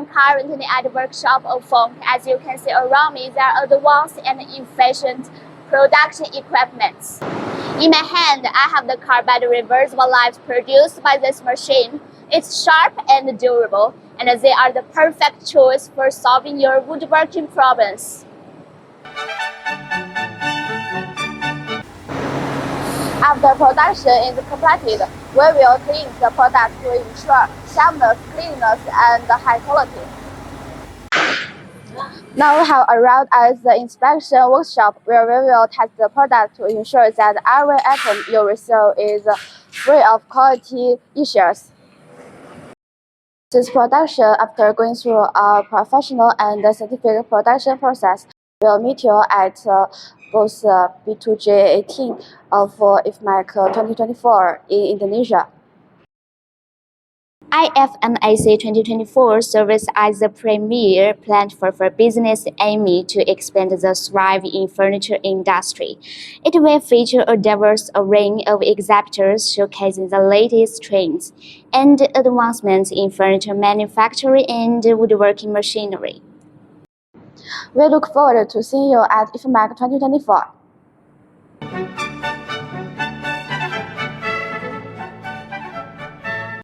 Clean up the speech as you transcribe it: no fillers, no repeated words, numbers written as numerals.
I'm currently at the workshop of FHONK. As you can see around me, there are advanced and efficient production equipment. In my hand, I have the carbide reversible knives produced by this machine. It's sharp and durable, and they are the perfect choice for solving your woodworking problems. After production is completed, we will clean the product to ensure sharpness, cleanliness, and high quality. Now we have arrived at the inspection workshop where we will test the product to ensure that every item you receive is free of quality issues. This production, after going through a professional and scientific production process, will meet you at both B2-G18 of IFMAC 2024 in Indonesia. IFMAC 2024 serves as the premier platform for business aiming to expand the thriving furniture industry. It will feature a diverse array of exhibitors showcasing the latest trends and advancements in furniture manufacturing and woodworking machinery. We look forward to seeing you at IFMAC 2024.